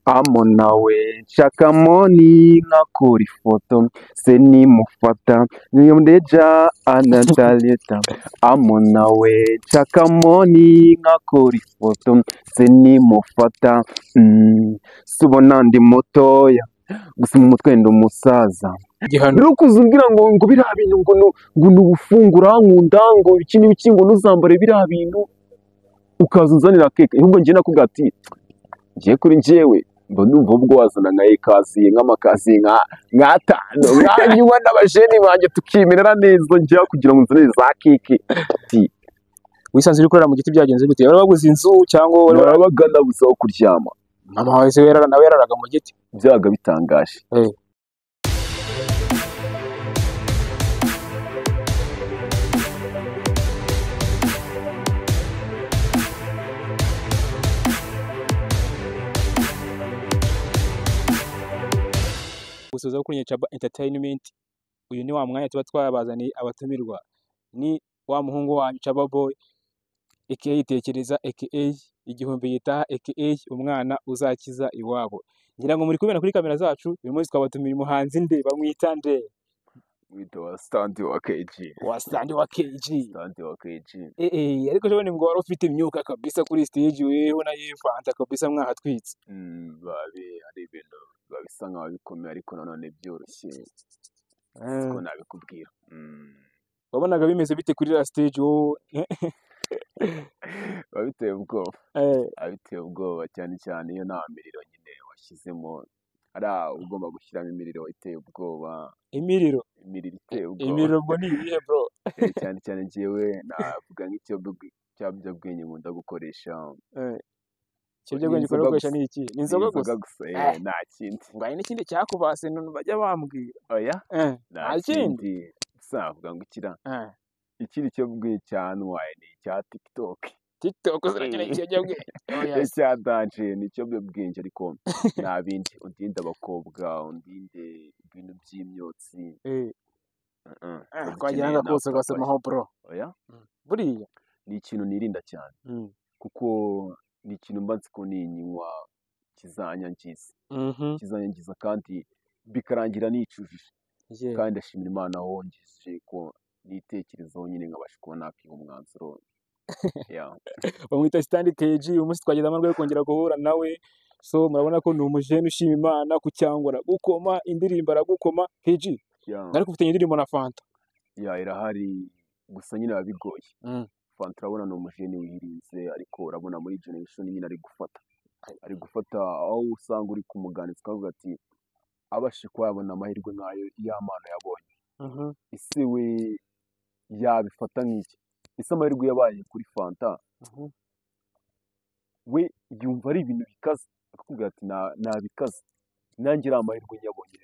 amo nawe shakamoni nkakora ifoto se nimufata niyo mdeja anataleta amo nawe shakamoni nkakora ifoto se nimufata subona ndi mutoya gusa mu mutwe ndi umusaza rero kuzumbwira ngo biriya bintu ngo ni ubufungura nkunda ngo iki n'ibiki ngo ntuzambare biriya bintu ukaza unzanira keke ahubwo njye nakubwira ati ngiye kuri njyewe mba numva ubwo wazana nka ekaziye nk'amakaziye nk'atanu nkanywa n'abajeni banjye tukimerera neza njya kugira ngo nzanire za keke wisanze uri kurara mu giti byagenze gute wari waguze inzu cyangwa warabaga nabuze aho kuryama mama wawe se nawe yararaga mu giti byabaga bitangaje gusoza kuri Chaba Entertainment. Uyu ni wa mwanya tuba twabazaniye abatumirwa, ni wa muhungu wanyu Chaba Boy aka Tekereza aka igihumbi yitaha aka umwana uzakiza iwabo. Ngira ngo muri kubera kuri kamera zacu uyu munsi twabatumira umuhanzi nde bamwita nde witwa Stand wa KG. Stand wa KG. Ariko jone ngo wari ufite imyuka kabisa kuri stage wewe na Fanta kabisa mwahatwitse. Babe ari ibintu babisa nkaho bikomeye ariko nanone byoroshye. Siko nabikubwira. Wabonaga bimeze bite kuri la stage wowe? Babiteye ubwoba. Abiteye ubwoba cyane cyane iyo nta miriro nyine washyizemo. Ara ugomba gushyiramo imiriro iteye ubwoba. Imiriro iteye ubwoba. Imiriro ngo ni ibihe bro? Cyane cyane njyewe navuga nk'icyabwenge nkunda gukoresha. Ikiyobyabwenge ukunda gukoresha ni iki? Ni inzoga gusa? Nta kindi. Ngo hari n'ikindi cyakubase none bajya bambwira. Oya? Nta kindi. Savuga ngo ikira. Ikiri cyabwenge cyantwaye ni icya TikTok. TikTok ziragira ikiyobyabwenge. Icya danje ni ikiyobyabwenge ariko nta bindi undinde abakobwa undinde ibintu by'imyotsi. Twagira ngo kose gasemaho bro. Oya? Buriya ni ikintu nirinda cyane. Kuko ni ikintu mbanze ko ninywa kizanyangiza. Kizanyangiza kandi bikarangira nicujije. Kandi ndashimira Imana wongeje ko nitekerezaho nyine nkabasha kuba nakiha umwanzuro. Bamwita Stand KG. Umunsi twagize amahirwe yo kongera guhura nawe, so murabona ko ni umujene ushima Imana ku cyangwa gukoma indirimbo aragukoma KG. Ariko ufite indirimbo na Fanta. Irahari gusa nyine bigoye. Fanta urabona ni umujene wirinze ariko urabona muri generation nyine ari gufata aho usanga uri kumuganitsa ukavuga ati abashe kuba yabona amahirwe nk'ayo y'amana yabonye. Ese we yabifata nk'iki? Ese amahirwe yabaye kuri Fanta we yumva ari ibintu bikaze akakubwira ati nabikaze nanjye ari amahirwe nyabonye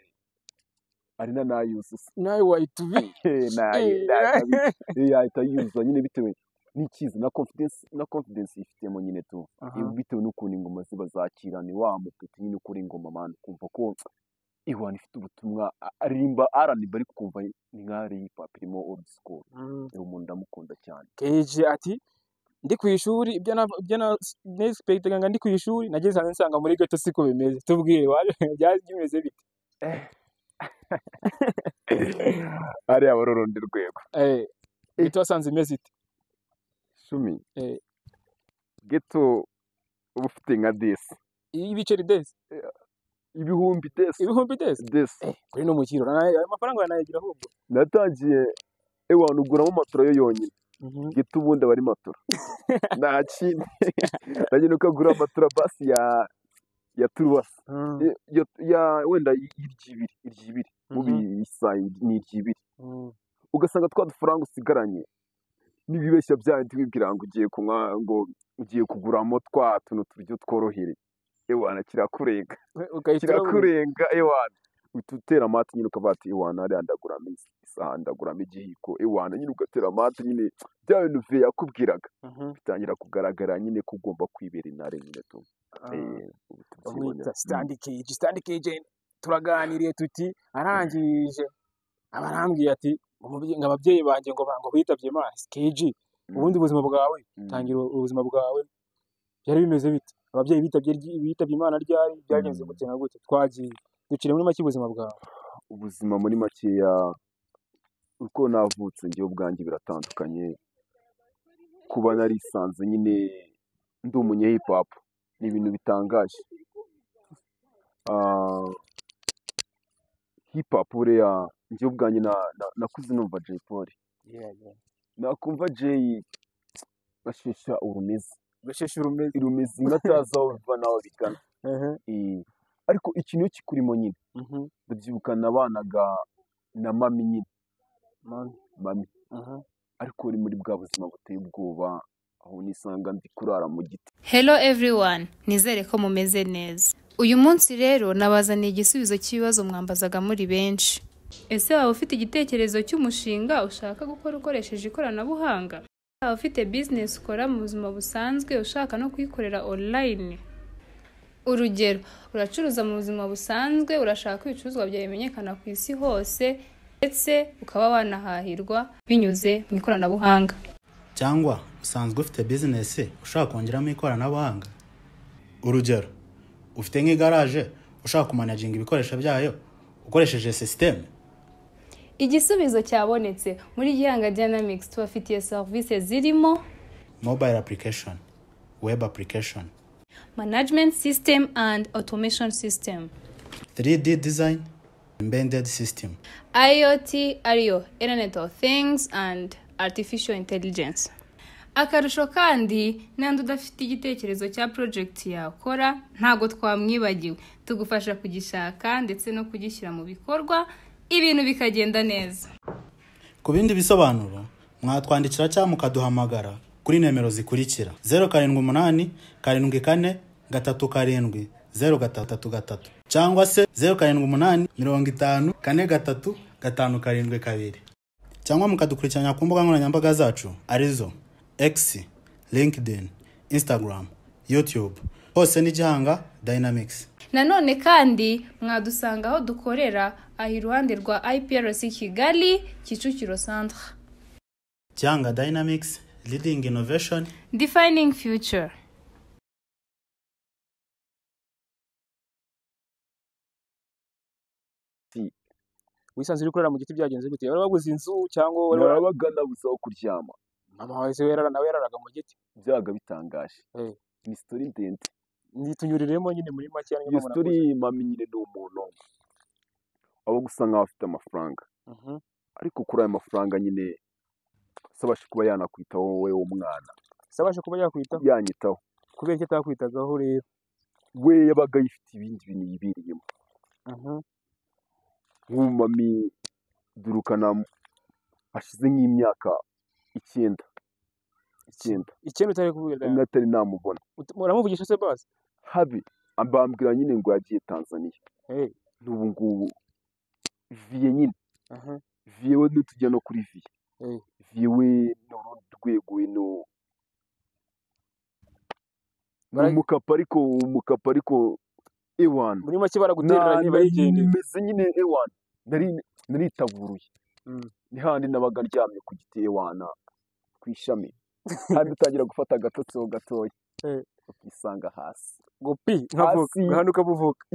ari nayuzuza nawe wahita yahita yuzuza nyine bitewe n'ikizi na confidence yifitemo nyine tu bitewe n'ukuntu ingoma ziba zakira ni wa mupeti nyine ukora ingoma mani kumva ko Iwan ifite ubutumwa aririmba R&B ariko kumva ni nk'ari hip hop irimo old school. Umuntu ndamukunda cyane. KG ati ndi ku ishuri ibyo na expect nga ndi ku ishuri nageze hanze nsanga muri gato siko bimeze. Tubwire byari bimeze bite? Ari abarurundi rwego. Gito wasanze imeze ite? Shumi. Gito ubufite nka 10. Ibiceri 10. Ibihumbi 10. Kuri no mukiro amafaranga yanayigira ahubwo. Natangiye Ewan uguramo matora yo yonyine. Gito ubundi bari matora. Nta kindi. Nagenda ukagura matora basi ya Turuwasi. Ya wenda iryibiri. Mubi isayi ni iryibiri. Ugasanga twa dufaranga usigaranye. Nibibeshya byandi wibwira ngo ugiye kunywa ngo ugiye kuguramo twa tuntu turyo tworohere. Ewana kirakurenga. Kirakurenga Ewana. Ututera amata nyine ukavati Ewana ari andaguramo isaha ndaguramo igihiko. Ewana nyine ugatera amata nyine bya bintu ve yakubwiraga. Bitangira kugaragara nyine kugomba kwibera intare nyine tu. Bamwita Stand KG. Turaganiriye tuti arangije abarambwiye ati ababyeyi banjye ngo bitabye Imana. KG ubundi ubuzima bwawe tangira ubuzima bwawe byari bimeze bite? ababyeyi bitabye Imana ryari byagenze gute na gute twagiye ducire muri make ubuzima bwawe. Ubuzima muri makeya uko navutse njyewe ubwanjye biratandukanye, kuba narisanze nyine ndi umunye hip hop ni ibintu bitangaje. Hip hop buriya njyewe ubwanjye nakuze numva Jay Polly, nakumva Jay bashesha urumizi nkatazi aho biva n'aho bigana. Ariko ikintu iyo kikurimo nyine ndabyibuka nabanaga na mami nyine mami ariko uri muri bwa buzima buteye ubwoba aho nisanga ndi kurara mu giti. Hello everyone, nizere ko mumeze neza. Uyu munsi rero nabazaniye igisubizo cy'ibibazo mwambazaga muri benshi. Ese waba ufite igitekerezo cy'umushinga ushaka gukora ukoresheje ikoranabuhanga? Waba ufite business ukora mu buzima busanzwe ushaka no kuyikorera online? Urugero, uracuruza mu buzima busanzwe, urashaka ibicuruzwa byawe bimenyekana ku isi hose, ndetse ukaba wanahahirwa binyuze mu ikoranabuhanga. Cyangwa usanzwe ufite business ushaka kongeramo ikoranabuhanga. Urugero, ufite nk'igaraje ushaka kumanaginga ibikoresho byayo ukoresheje system. Igisubizo cyabonetse. Muri Gihanga Dynamics tubafitiye service zirimo mobile application, web application, management system and automation system, 3D design, embedded system, IoT ariyo Internet of Things and artificial intelligence. Akarusho kandi nandi udafite igitekerezo cya project yakora ntago twamwibagiwe, tugufasha kugishaka ndetse no kugishyira mu bikorwa ibintu bikagenda neza. Ku bindi bisobanuro mwatwandikira cyangwa mukaduhamagara kuri nimero zikurikira 078 74 37 033 cyangwa se 078 50 43 572 cyangwa mukadukurikirana ku mbuga nkoranyambaga zacu arizo X, LinkedIn, Instagram, YouTube, hose ni Gihanga Dynamics. Nanone kandi mwadusanga aho dukorera iruhande rwa IPRC Kigali Kicukiro Centre. Gihanga Dynamics, leading innovation, defining future. Wisanzwe uri kurara mu giti byagenze gute? Wari waguze inzu cyangwa narabaga nabuze aho kuryama. Mama wawe se nawe yararaga mu giti? Byaga bitangaje. Ni story ndende. Nitunyuriremo nyine muri make iyo story mami nyine ni umuntu abo gusa nkaho afite amafaranga, ariko kuri ayo mafaranga nyine sabashe kuba yanakwitaho wowe umwana. Sabashe kuba yakwitaho? Yanyitaho. Kubera iki atakwitagaho rero? We yabaga yifite ibindi bintu yibiriyemo. Mami durukana ashize nk'imyaka 9 utari kubwira natari namubona. Muramuvugisha se basi? Habi ambambwira nyine ngo yagiye Tanzania. N'ubu ngubu vie nyine vie we nutujya no kuri vie vie we n'urwego no umukapa ariko ewan muri make baraguterera niba yigendeye meze nyine ewan naritaburuye ni handi nabaga ndyamye ku giti ewana kwishami kandi utangira gufata agatotsi gatoya ukisanga hasi gopi nkavuka gahanuka buvuka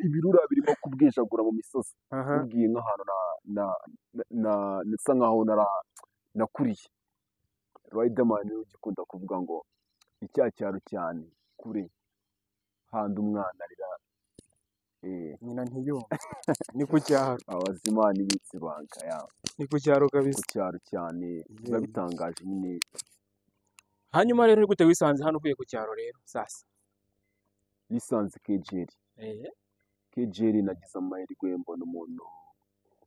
ibirura birimo kubwejagura mu misozi ubwiye nk'ahantu na nsa nkaho nakuriye. Riderman ugikunda kuvuga ngo icyacyaro cyane kure handi umwana arira nyina ntiyo ni ku cyaro abazimana ibitse banka yawe ni ku cyaro kabisa, ku cyaro cyane biba bitangaje nyine. Hanyuma rero gute wisanze hano uvuye ku cyaro rero sasa? Lisanze KGL nagize amahirwe mbona umuntu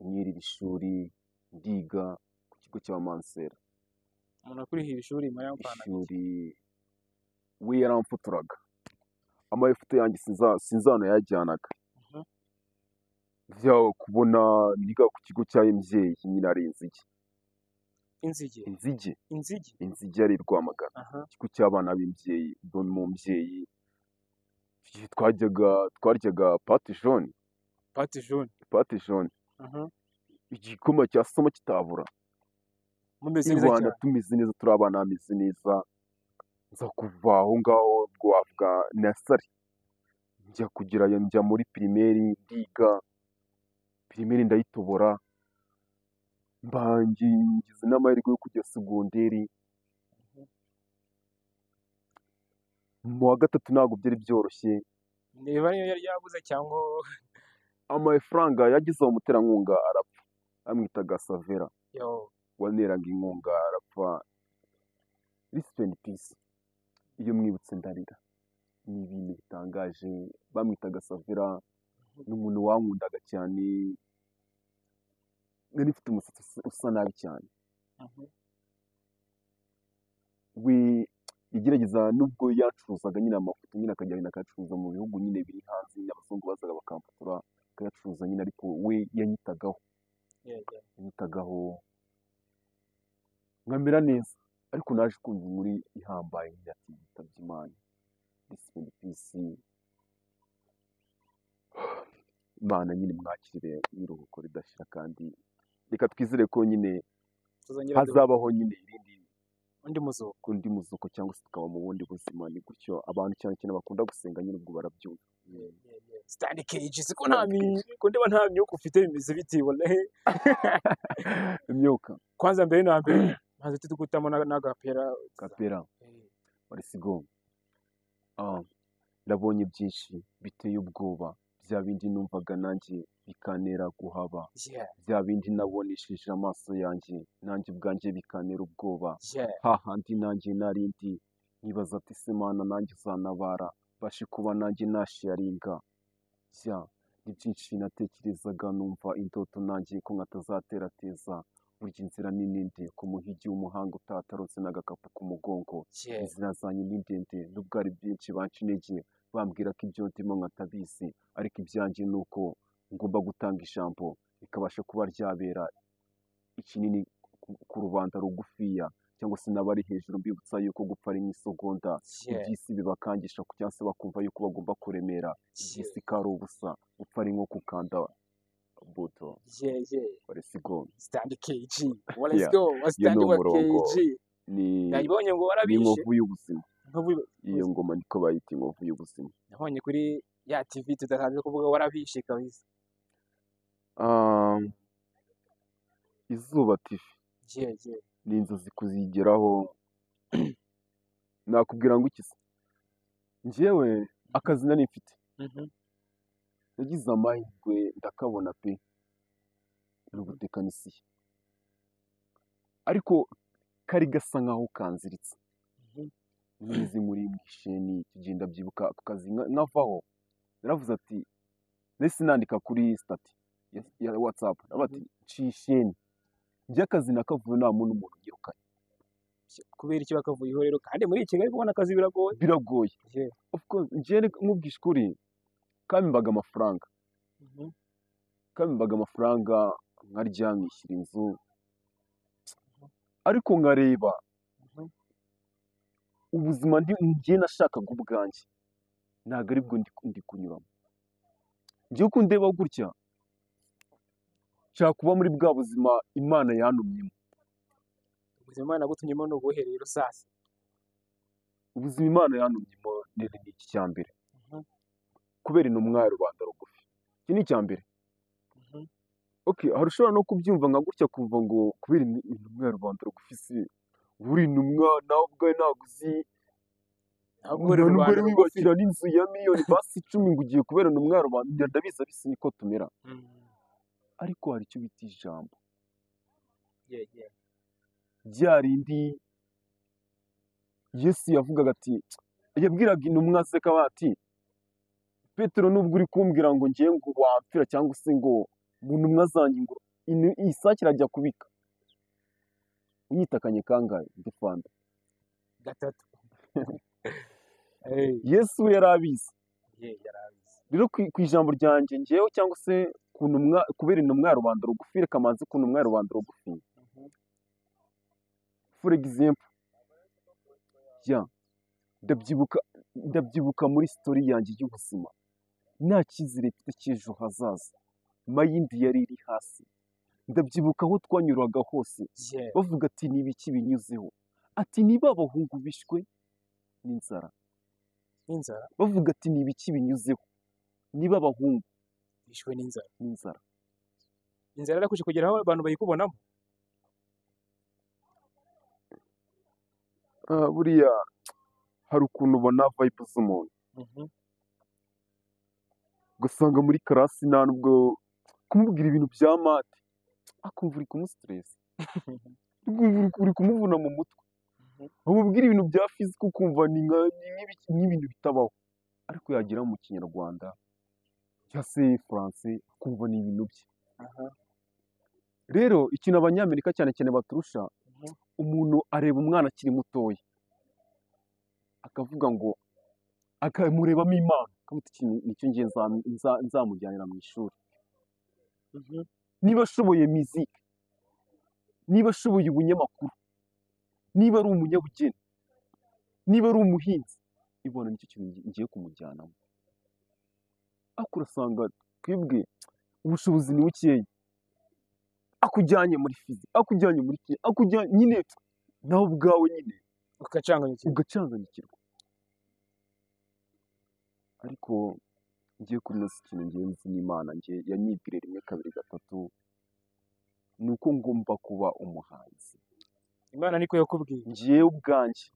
nyiri ishuri ndiga ku kigo cya Mansera. Umuntu akurihiye ishuri mara yampana ishuri we yaramfuturaga amafoto yanjye sinzano yajyanaga byo kubona niga ku kigo cya MJ nyine ari inzige ari Rwamagana kigo cy'abana b'imyeyi don mu myeyi twaryaga pate jaune igikoma cya soma kitabura. Mumeze neza cyane, tumeze neza, turi abana bameze neza, nza kuva aho ngaho ubwo wavuga nasari njya kugerayo njya muri pirimeri ndiga pirimeri ndayitobora ngize n'amahirwe yo kujya segonderi mu wa gatatu ntabwo byari byoroshye niba niyo yari yabuze cyangwa amafaranga yagize uwo muterankunga arapfa bamwitaga Savera yo waneraga inkunga arapfa rest in peace iyo mwibutse ndarira ni ibintu bitangaje bamwitaga Savera n'umuntu wankundaga cyane nari mfite umusatsi usa nabi cyane we igerageza nubwo yacuruzaga nyine amafoto nyine akajya akayacuruza mu bihugu nyine biri hanze nyine abazungu bazaga bakamfotora akayacuruza nyine ariko we yanyitagaho nkamera neza ariko naje kumva inkuru ihambaye nyine ati yitabye Imana rest in peace Imana nyine mwakirire n'iruhuko ridashira kandi reka twizere ko nyine tuzongera hazabaho nyine undi muzuko cyangwa se tukaba mu bundi buzima ni gutyo abantu cyane cyane bakunda gusenga nyine ubwo barabyumva Stanley Cage siko ndeba nta myuka ufite bimeze biti wallahi imyuka kwanza mbere na mbere maze tutugutamo n'agapera kapera barisigo nabonye byinshi biteye ubwoba bya bindi numvaga nanjye bikantera guhaba bya bindi nabonesheje amaso yanjye nanjye ubwanjye bikantera ubwoba hahandi nanjye narindi nibaza ati se Mana nanjye uzanabara bashe kuba nanjye nasharinga ni byinshi natekerezaga numva indoto nanjye ko nkatazaterateza burya inzira ni ndende ku muhigi w'umuhanga utatarutse n'agakapu ku mugongo inzira zanjye ni ndende nubwo ari byinshi banca intege bambwira ko ibyo ndimo nkatabizi ariko ibyanjye ni uko ngomba gutanga ijambo rikabasha kuba ryabera ikinini ku rubanda rugufiya cyangwa se n'abari hejuru mbibutsa yuko gupfa ari nk'isegonda iby'isi bibakangisha cyangwa se bakumva yuko bagomba kuremera iby'isi ko ari ubusa gupfa ari nko gukanda buto let's go Stanley Cage let's go Stanley Cage nabonye ngo warabishe inkovu y'ubuzima iyo ngoma niko bayita inkovu y'ubuzima nabonye kuri ya TV tudakaje kuvuga warabishe kabisa Izuba TV ni inzozi kuzigeraho nakubwira ngo iki se njyewe akazi nari mfite nagize amahirwe ndakabona pe n'ubutekinisiye ariko kari gasa nkaho kanziritse nizi muri misheni tugenda byibuka ako kazi nkavaho naravuze ati nese nandika kuri stati ya WhatsApp nabati cisheni njye akazi nakavuye nta muntu ngirukanye kubera iki bakavuyeho rero kandi muri Kigali kubona akazi biragoye of course njye nkubwisha ukuri kamimbaga amafaranga nkarya nkishyura inzu ariko nkareba ubuzima njye nashakaga ubwanjye ntabwo aribwo ndi kunyuramo njye uko ndeba gutya nshaka kuba muri bwa buzima Imana yantumyemo ubuzima Imana yagutumyemo ni ubuhe rero sasa ubuzima Imana yantumyemo ni iki cya mbere kubera intumwa ya rubanda rugufi iki ni icya mbere okay hari ushobora no kubyumva nka gutya kuva ngo kubera intumwa ya rubanda rugufi se buri intumwa nawe ubwawe ntabwo uzi nubwo wibakira n'inzu ya miliyoni basi 10 ngo ugiye kubera intumwa ya rubanda ndabizi abisi niko tumera ariko hari icyo bita ijambo ryarindi Yesu yavugaga ati yabwiraga intumwa ze ko ati Petero nubwo uri kumbwira ngo ngiye ngo wampfira cyangwa se ngo mu ntumwa zanjye ngo isake irajya kubika unyitakanye kangahe ndifanda gatatu Yesu yarabizi rero ku ijambo ryanjye ngewe cyangwa se ku ntumwa kubera intumwa ya rubanda rugufi reka manze ku ntumwa ya rubanda rugufi for example ndabyibuka muri story yanjye y'ubuzima nta cyizere mfite cy'ejo hazaza mayindi yari iri hasi ndabyibuka aho twanyuraga hose bavuga ati ni ibiki binyuzeho ati niba abahungu bishwe n'inzara n'inzara bavuga ati ni ibiki binyuzeho niba abahungu bishwe n'inzara n'inzara inzara yarakuje kugera aho abantu bayikubonamo buriya hari ukuntu ubona vibe z'umuntu ugasanga muri karasi nta nubwo kumubwira ibintu bya mate akumva uri kumusitiresi uri kumuvuna mu mutwe amubwira ibintu bya fiziko ukumva ni nk'ibintu bitabaho ariko yagira mu kinyarwanda cyangwa se faranse akumva ni ibintu bye rero ikintu abanyamerika cyane cyane baturusha umuntu areba umwana akiri mutoya akavuga ngo akamurebamo impano akamuta ikintu nicyo ngiye nzamujyanira mu ishuri niba ashoboye mizike niba ashoboye ubunyamakuru niba ari umunyabugeni niba ari umuhinzi ibona nicyo kintu ngiye kumujyanamo ariko urasanga twebwe ubushobozi ni bukeya akujyanye muri fizi akujyanye muri kiye akujyanye nyine nawe ubwawe nyine ugacanganyikirwa ariko ngiye kuri ino si ikintu ngenzi n'Imana ngiye yanyibwire rimwe kabiri gatatu ni uko ngomba kuba umuhanzi Imana niko yakubwiye ngiye ubwanjye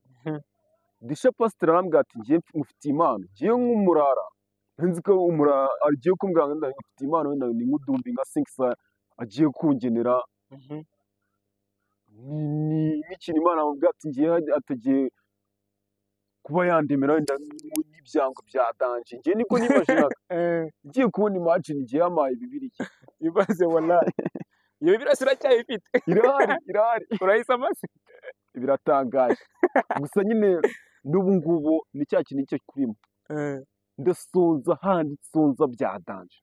disha pasiteri arambwira ati ngiye mufitiye impano ngiye nk'umurara nzi ko umurara agiye kumbwira ngo ndafitiye impano wenda ni nk'udumbi nka sinkisa agiye kungenera ni nk'ikintu Imana amubwira ati ngiye atagiye kuba yandemera wenda n'ibyango bya danje ngiye niko nimajinaga ngiye kubona imagine ngiye yamaye Bibiliya ibaze wallahi iyo Bibiliya iracyayifite irahari urahise amase biratangaje gusa nyine n'ubu ngubu ni cya kintu cyo kurimo ndasonza handi sonza bya danje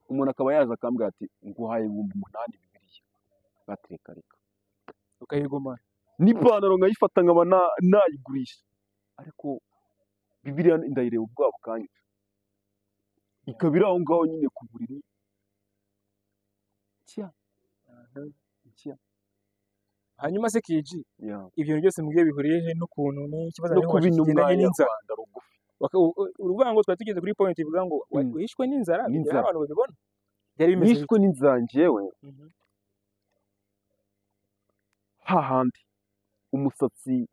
umuntu akaba yaje akambwira ati nguhaye 8,000 Bibiliya batereka reka ukayigumana n'ipantaro nkayifata nkaba nayigurisha ariko Bibiliya ndayireba ubwabo kanya ikabira aho ngaho nyine ku buriri hanyuma se KG ibyo byose mbwiye bihuriye he n'ukuntu n'ikibazo no ku bintu n'inzara uruvuga ngo twari tugeze kuri point ivuga ngo wishwe n'inzara bigira abantu babibona byari bimeze nishwe n'inzara njyewe hahandi umusatsi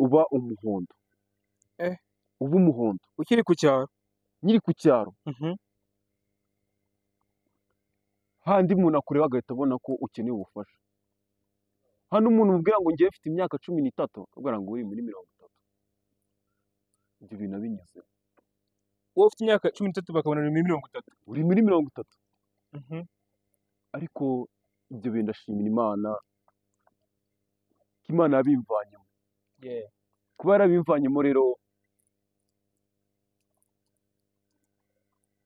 uba umuhondo uba umuhondo ukiri ku cyaro nyiri ku cyaro handi umuntu akureba agahita abona ko ukeneye ubufasha hano umuntu ubwira ngo ngiye mfite imyaka 13 akabwira ngo uri muri 30 ibyo bintu abinyuze wowe ufite imyaka 13 bakabona uri muri 30 uri muri 30 ariko ibyo bintu ndashimira Imana ko Imana yabimvanyemo kuba yarabimvanyemo rero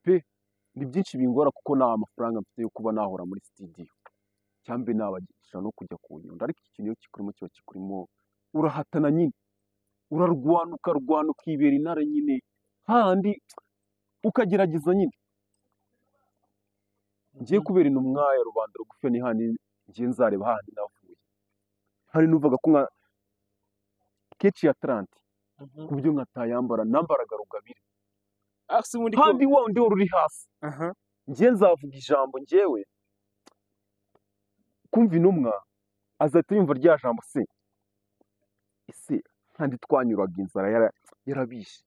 pe ni byinshi bingora kuko nta amafaranga mfite yo kuba nahora muri studio cyangwa nabagisha no kujya ku nyundo ariko ikintu iyo kikurimo kiba kikurimo urahatana nyine urarwana ukibera intare nyine handi ukagerageza nyine ngiye kubera intumwa ya rubanda rugufi ni handi ngiye nzareba handi navuye hari nuvaga ko nka kechi ya 30 kubyo nkatayambara nambaraga rugabire handi wundi uri hasi ngiye nzavuga ijambo ngewe kumva intumwa azahita yumva rya jambo se ese handi twanyuraga inzara yarabishe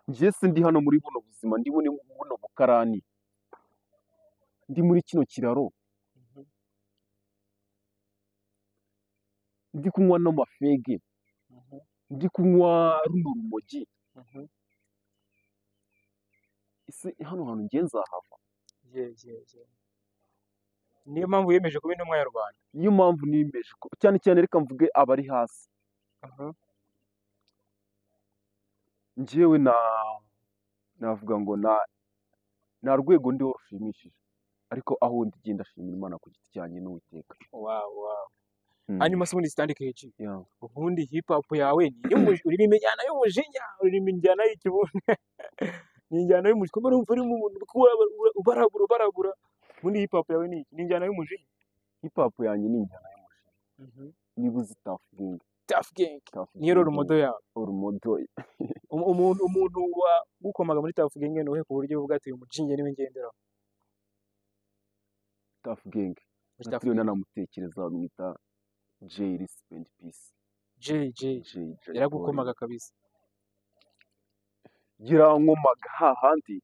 ngiye se ndi hano muri buno buzima ndi buno bukarani ndi muri kino kiraro ndi kunywa n'amafege ndi kunywa runo rumogi ese hano hantu ngiye nzahava niyo mpamvu yemeje kuba intumwa ya rubanda niyo mpamvu niyemeje cyane cyane reka mvuge abari hasi njyewe navuga ngo nta rwego ndiho rushimishije ariko aho ndi genda ndashimira Imana ku giti cyanjye n'Uwiteka hanyuma se ubundi stand KG ubundi hip hop yawe ni uririmba injyana y'umujinya uririmba injyana y'ikibuni ni injyana y'umujinya kumbe urumva uri mu ubarabura ubundi hip hop yawe ni injyana y'umujinya hip hop yanjye ni injyana y'umujinya niba uzi Tuff Gang. Tuff Gang Tuff niyo Gang, rumodo yawe. urumodo. Umuntu wagukomaga muri Tuff Gang nuhe ku buryo uvuga ati uyu mujinge niwe ngenderaho. Tuff Gang Muri Tuff naturiwe Gang. nanamutekereza bamwita Jay Respect Peace. Jay yaragukomaga kabisa. gira nkomaga hahandi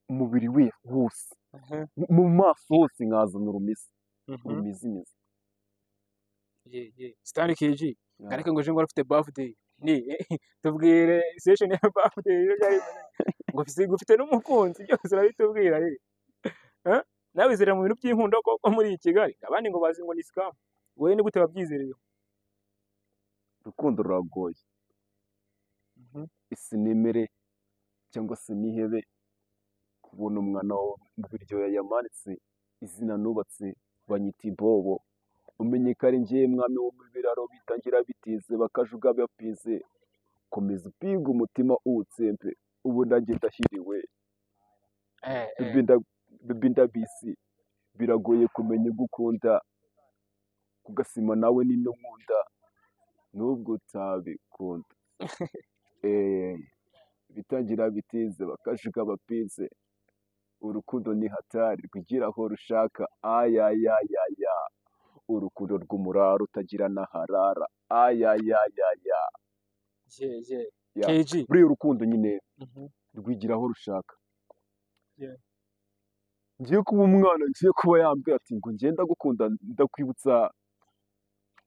umubiri we wose mu maso hose nkazana urumizi rumizimizi. Stanley KG ariko ngo je ngo afite birthday ni tubwire session ya birthday yo yari ngo ufite n'umukunzi byose urabitubwira nawe zira mu bintu by'inkundo koko muri Kigali abandi ngo bazi ngo ni scam wowe ni gute wabyizereye? Urukundo ruragoye. Isinemere cyangwa se nihebe kubona umwana wo mu biryo yamanitse izina nubatse banyita Ibobo, umenye ko ari njye mwami wo mu biraro bitangira bitize bakajuga bapize, komeza upiga umutima uwutsempe ubu nanjye ndahiriwe. Bebe ndabisi biragoye kumenya gukunda kugasima nawe ni no nkunda nubwo utabikunda. Bitangira bitize bakajuga bapize, urukundo ni hatari rwigira aho rushaka. Ayayayaya urukundo rw'umuraro utagira naharara. Ayayayaya KG buriya urukundo nyine rwigira aho rushaka. Ngiye kuba umwana ngiye kuba yambwira ati ngo ngenda gukunda ndakwibutsa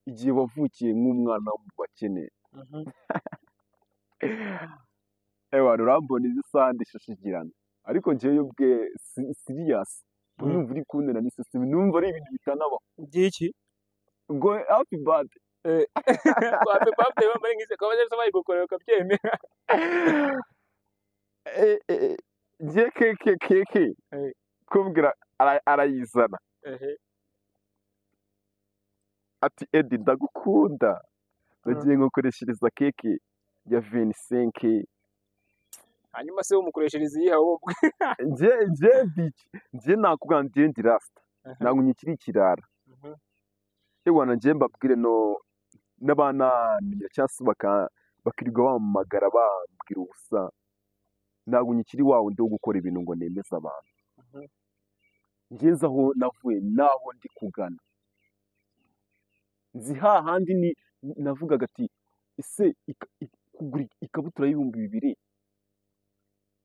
igihe wavukiye nk'umwana wo mu bakene. Urambona izi sande ishashigirana ariko njyewe ubwe serious numva uri kundana n'isese numva ari ibintu bitanabaho. Ngiki ngo happy birthday happy birthday bambaye ngise ko baje bayi gukorera kabyemera. Je keke kumbwira arayizana ati Edi ndagukunda bagiye nkokoreshereza keke ya 25. hanyuma se umukoreshereza iyi hawo nje nakubwira nje ndi rasta ntabwo nyikiri ikirara. Nje mbabwire no n'abana menya cyase bakirirwa bamagara bambwira ubusa, ntabwo nyikiri wawe ndi gukora ibintu ngo nemeza abantu. Ngenza aho navuye naho ndi kugana nzi hahandi ni navugaga ati ese kugura ikabutura y'ibihumbi 2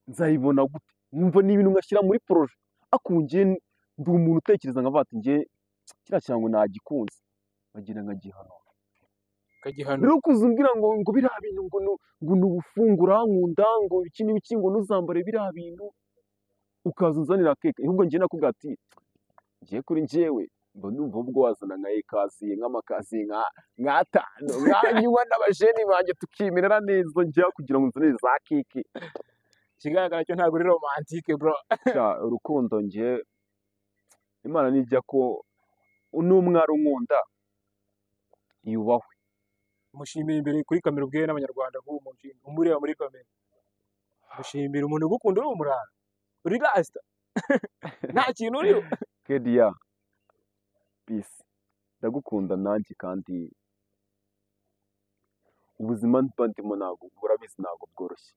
nzayibona gute? Numva ni ibintu ngashyira muri proje akungiye ndi umuntu utekereza nkavuga ati ngiye kiriya kirango nagikunze bagira nkagihano rero kuzumbwira ngo biriya bintu ngo nubufungura nkunda ngo iki n'ibiki ngo nuzambare biriya bintu ukaza unzanira keke. Ahubwo ngiye nakubwira ati ngiye kuri njyewe mba numva ubwo wazana nka ekaziye nk'amakaziye nka 5 nkanywa n'abajeni banjye tukimerera neza njya kugira ngo nzanire za keke. kigaragara cyo ntabwo uri romantique bro. Urukundo ngiye Imana nijya ko n'umwari unkunda yubahwe. Mushimira imbere kuri kamera ubwe n'abanyarwanda nk'uwo mushinga umureba muri kamera. Mushimira umuntu ugukunda uri umurara uri rasta nta kintu uriho. Kedia peace ndagukunda nanjye kandi ubuzima ndimo ntabwo urabizi ntabwo bworoshye.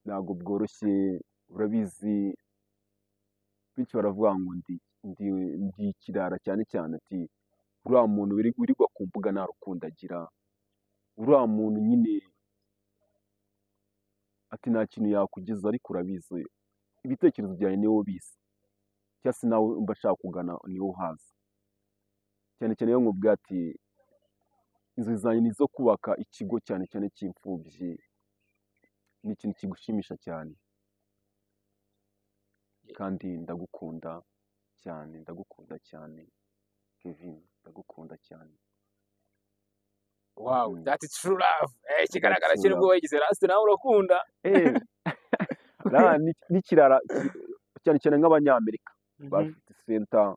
Ntabwo bworoshye urabizi, bityo baravuga ngo ndi ikirara cyane cyane ati uriya muntu wirirwa ku mbuga nta rukundo agira, uriya muntu nyine ati nta kintu yakugeza ariko urabizi ibitekerezo byawe niwe ubizi cyangwa se nawe mba ashaka kugana niwe uhazi. Cyane cyane iyo nkubwira ati inzozi zanjye ni izo kubaka ikigo cyane cyane cy'imfubyi, ni ikintu kigushimisha cyane kandi ndagukunda cyane Kevin, ndagukunda cyane. Wow, that is true love. Kigaragara kiri ubwo wagize rasta nawe urakunda. N'ikirara cyane cyane nk'abanyamerika bafite center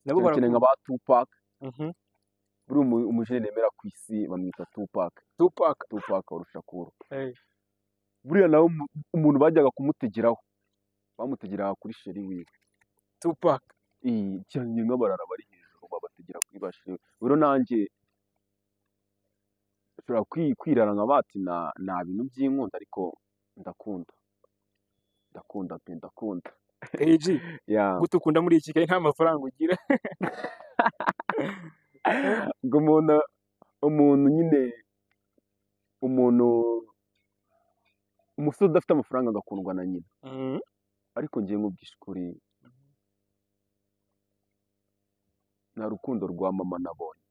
nabo cyane nk'aba Tupac. Buri umujene nemera ku isi bamwita Tupac Shakur. Buriya nawe umuntu bajyaga kumutegeraho bamutegeraga kuri sheri wiwe Tupac cyane nk'abarara bari hejuru babategera kuri bashimwe rero nanjye ushobora kwirara nka bati nta bintu by'inkunda ariko ndakunda pe ndakunda KG ya gute ukunda muri iki Kigali nta mafaranga ugira ngo umuntu nyine umusore udafite amafaranga agakundwa na nyina ariko ngiye nkubwisha ukuri nta rukundo rwa mama nabonye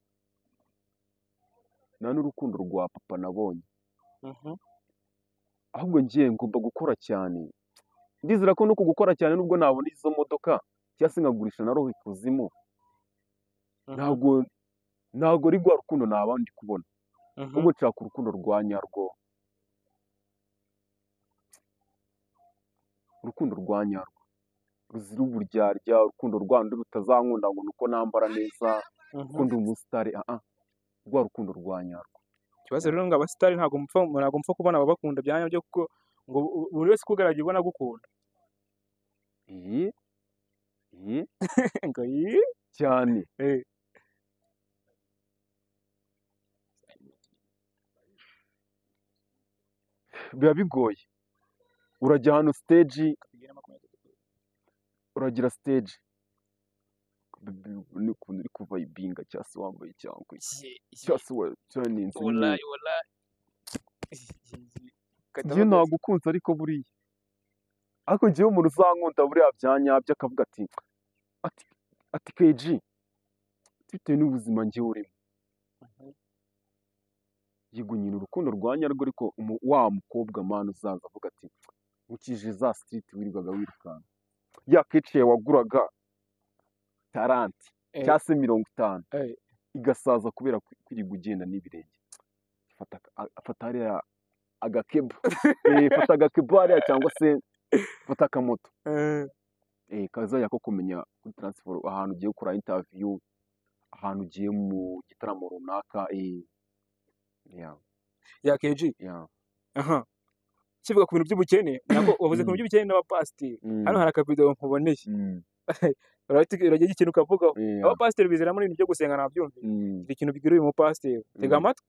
nta n'urukundo rwa papa nabonye ahubwo ngiye ngomba gukora cyane ndizera ko no gukora cyane nubwo nabona izo modoka cyangwa se nkagurisha na roho ikuzimu ntabwo ari rwa rukundo naba ndi kubona ahubwo nshaka urukundo rwa nyarwo urukundo rwa nyarwo ruzira uburyarya urukundo rwandi rutazankunda ngo nuko nambara neza urukundo umusitari rwa rukundo rwa nyarwo ikibazo rero ngo abasitari ntabwo mpfa kubona ababakunda bya nyabyo kuko ngo buri wese ukugaragaye ubona gukunda ngo cyane biba bigoye urajya ahantu stage uragira stage n'ukuntu uri kuva ibinga cyangwa se wambaye cyangwa se wacuraninze njyewe nagukunze ariko buriya ariko njyewe umuntu uzankunda buriya bya nyabyo akavuga ati KG bitewe n'ubuzima njyewe urimo yego nyine urukundo rwa nyarwo ariko wa mukobwa mani uzaza avuga ati ukije za street wirirwaga wirukanka ya keciye waguraga taranti cyangwa se 50 igasaza kubera kwirirwa ugenda n'ibirenge afata hariya agakebo fata agakebo hariya cyangwa se fata akamoto kazajya ko kumenya kuri transfer ahantu ugiye gukora interview ahantu ugiye mu gitaramo runaka ya KG kivuga ku bintu by'ubukene nako wavuze ku bintu by'ubukene n'abapasiteri hano hari akabido nkuboneye uragira ikintu ukavugaho abapasiteri bizera muri ibintu byo gusenga nabyumvise ikintu bigira uyu mupasiteri tega amatwi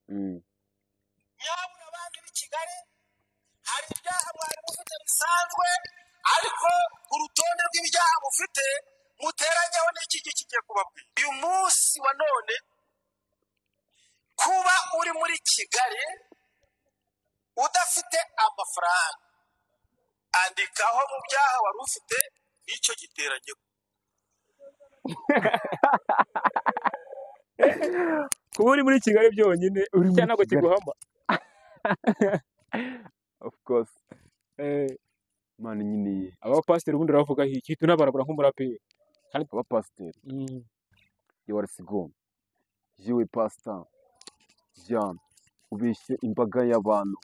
nyabuna abandi b'i Kigali hari ibyaha mwari mufite bisanzwe ariko ku rutonde rw'ibyaha mufite muteranyeho n'iki kigiye kubabwira uyu munsi wa none kuba uri muri Kigali udafite amafaranga andikaho mu byaha wari ufite n'icyo giteranyeho kuba uri muri Kigali byonyine cyane ntabwo kiguhama of course mani nyine abapasiteri ubundi uravuga iki tunabarabura nk'umuraperi kandi abapasiteri yawari sigo yewe pastor Jean ubeshye imbaga y'abantu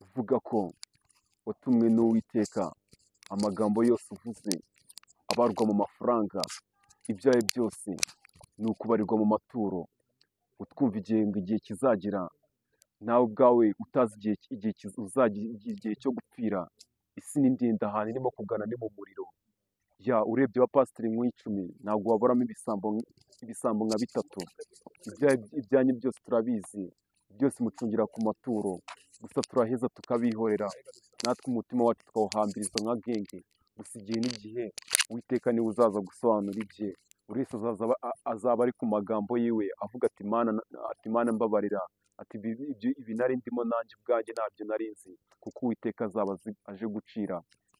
uvuga ko watumwe n'Uwiteka amagambo yose uvuze abarwa mu mafaranga ibyaye byose ni ukubarirwa mu maturo utwumva igihe kizagira nawe ubwawe utazi igihe cyo gupfira isi ni ndende ahantu irimo kugana ni mu muriro urebye abapasiteri nk'icumi ntabwo waburamo ibisambo nka 3 ibyanyu byose turabizi byose mucungira ku maturo gusa turaheza tukabihorera natwe umutima wacu tukawuhambiriza nka genge gusa igihe n'igihe Uwiteka niwe uzaza gusobanura ibye buri wese azaba ari ku magambo yiwe avuga ati Mana mbabarira ati ibi nari ndimo nanjye ubwanjye ntabyo nari nzi kuko Uwiteka azaba aje gucira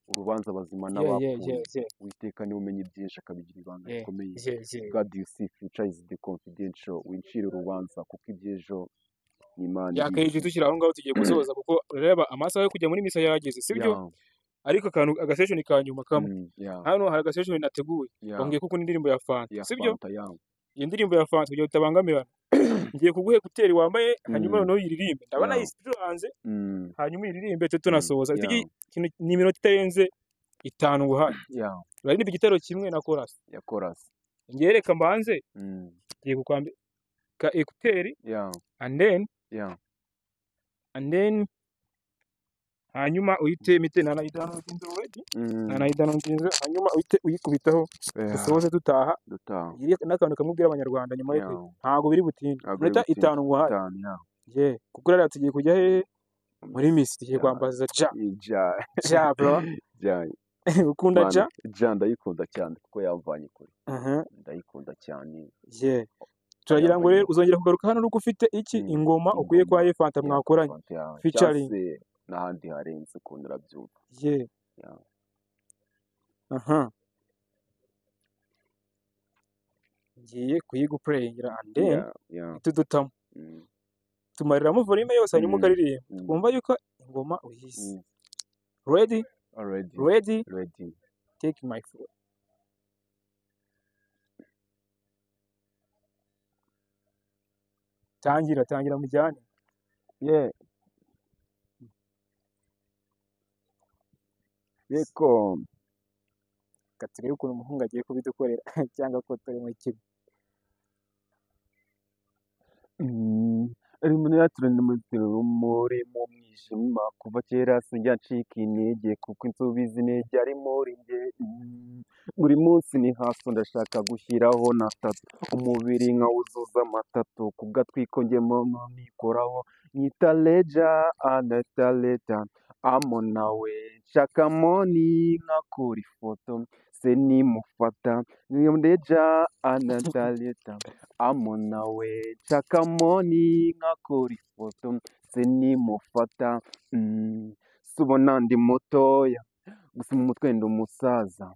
urubanza abazima n'abapfuye Uwiteka niwe umenya ibyinshi akabigira ibanga rikomeye God you see future is the confidential wincira urubanza kuko iby'ejo ni Imana yakayije tukiri aho ngaho tugiye gusoza kuko ureba amasaha yo kujya muri misa yageze sibyo ariko agasession ka nyuma kamwe hano hari agasession nateguye bambwiye kuko n'indirimbo ya Fanta sibyo iyi ndirimbo ya Fanta kugira utabangamirana ngiye kuguhe kuteri wambaye hanyuma noneho yiririmbe ndabona yisiranze hanyuma yiririmbe tunasoza ni iminota itarenze 5 guhaye uraririmba igitero kimwe na chorus ngereka mbanze ngiye kukwambia ka ekuteri and then hanyuma uhite mite nanayidownloadinze already nanayidownloadinze hanyuma uhite uyikubitaho dusoze dutaha dutaha ngiriye n'akantu kamubwira abanyarwanda nyuma yo ntago biri butinde ntabwo biri minota butinde. 5 ngo haye Itanu, yeah. ye kuko rero tugiye kujya hehe muri Miss tugiye kwambaza ja bro Ja. ukunda ja Ja ndayikunda cyane kuko yamvanye kure. aha Ndayikunda cyane. ye turagira ngo rero uzongera kugaruka hano nuko ufite iki ingoma ukuye kwa Fanta mwakoranye featuring n'ahandi harenze ukuntu urabyumva. ye Yeah. aha ngiye kuyiguplayingira and then Yeah. tudutamo tumariramo volume yose hanyuma ukaririmba twumva yuko ingoma uyizi ready Ready. take my phone tangira mujyane Yeah. Yeko. katurebe ukuntu umuhungu agiye kubidukorera cyangwa ko turi mu kigo Eliminatorende muri mu mwijima kuva kera sinjya ncika intege kuko insubizi intege ari muri njye. Buri munsi ni hasi ndashaka gushyiraho na tatu umubiri nkawuzuza amatatu ku gatwiko njyemo nikoraho nyita leja anataleta amo nawe nshaka moni nkakora ifoto se nimufata leja anataleta amo nawe nshaka moni nkakora ifoto se nimufata subona ndi mutoya gusa mu mutwe ndi umusaza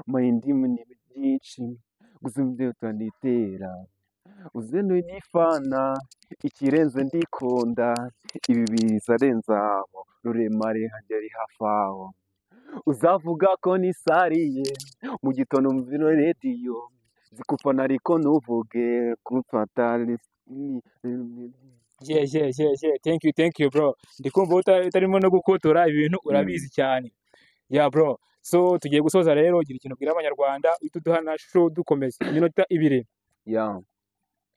mayindimi ni byinshi gusa ibyo utanditera uzendo nifana ikirenze ndikunda ibi bizarenza aho ruremare hageri hafaho uzavuga ko nisariye mu gitondo mvino radio zikufana ariko ntuvuge kumfata thank you bro ndikumva utarimo no gukotora ibintu urabizi cyane yeah bro so tugiye gusoza rero gira ikintu bwira abanyarwanda uhita uduha na show dukomeza iminota 2 yeah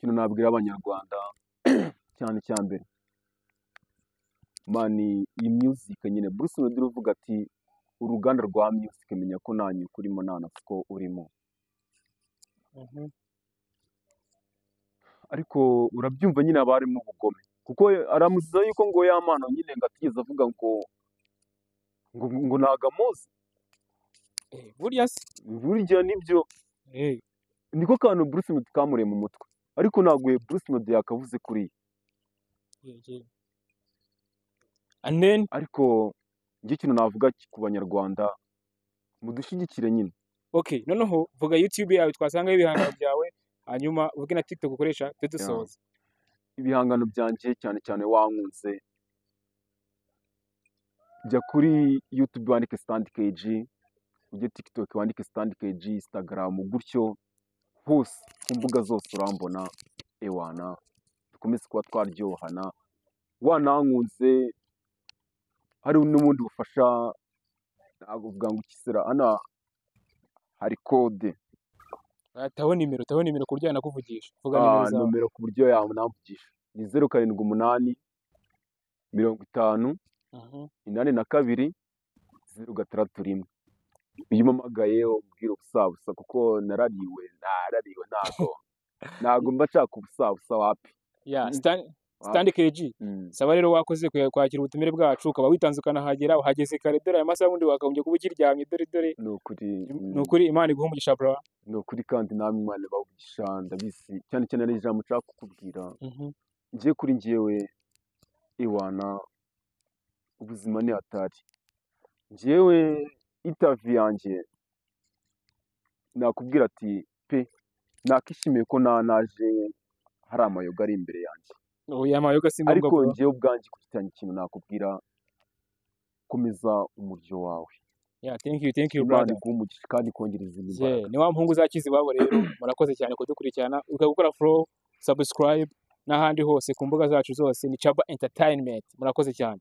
kino nabwira abanyarwanda cyane cyambere mani iyi music nyine Bruce Melody uvuga ati uruganda rwa music menya ko nanyu kurimo nanafuko urimo ariko urabyumva nyine abarimo ubugome kuko aramuziza yuko ngo yamana nyine ngatigeze avuga ngo nagamuzi burya nibyo niko kantu Bruce Melody kamure mu mutwe ariko naguye Bruce Melody yakavuze kuri and then ariko njye kintu navuga ku banyarwanda mudushigikire nyine okay noneho vuga YouTube yawe twasanga ibihangano byawe hanyuma uvuge na TikTok ukoresha tudusoza ibihangano byanje cyane cyane wankunze jya kuri YouTube wandike Stand KG ujye TikTok wandike Stand KG Instagram gutyo hose ku mbuga zose urambona ewana dukomeze kuba twaryohana wanankunze hari n'ubundi bufasha navuga ngo ukisera ana hari code taho nimero ku buryo nakuvugisha vuga nimero ku buryo namvugisha ni 078 50 82 061 iyo umpamagaye ubwira ubusabusa kuko narariwe ntago mba nshaka ubusabusa wapi Stand KG saba rero wakoze kwakira ubutumire bwacu ukaba witanze ukanahagera uhageze kare dore aya masaha ubundi wakagombye kuba ukiryamye dore ni ukuri Imana iguha umugisha bro ni ukuri kandi namwe Imana bavugisha ndabizi cyane cyane ari ijambo nshaka kukubwira ngiye kuri njyewe iwana ubuzima ni hatari njyewe interview yanjye nakubwira ati pe nakishimiye ko naje hari amayoga ari imbere yanjye amayoga si ngombwa ariko njyewe ubwanjye kugitanya ikintu nakubwira komeza umuryo wawe thank you brother kandi kongereza imbaraga ni wa muhungu uzakiza iwabo rero murakoze cyane kudukurikirana ukagukora follow subscribe n'ahandi hose ku mbuga zacu zose ni Chaba Entertainment murakoze cyane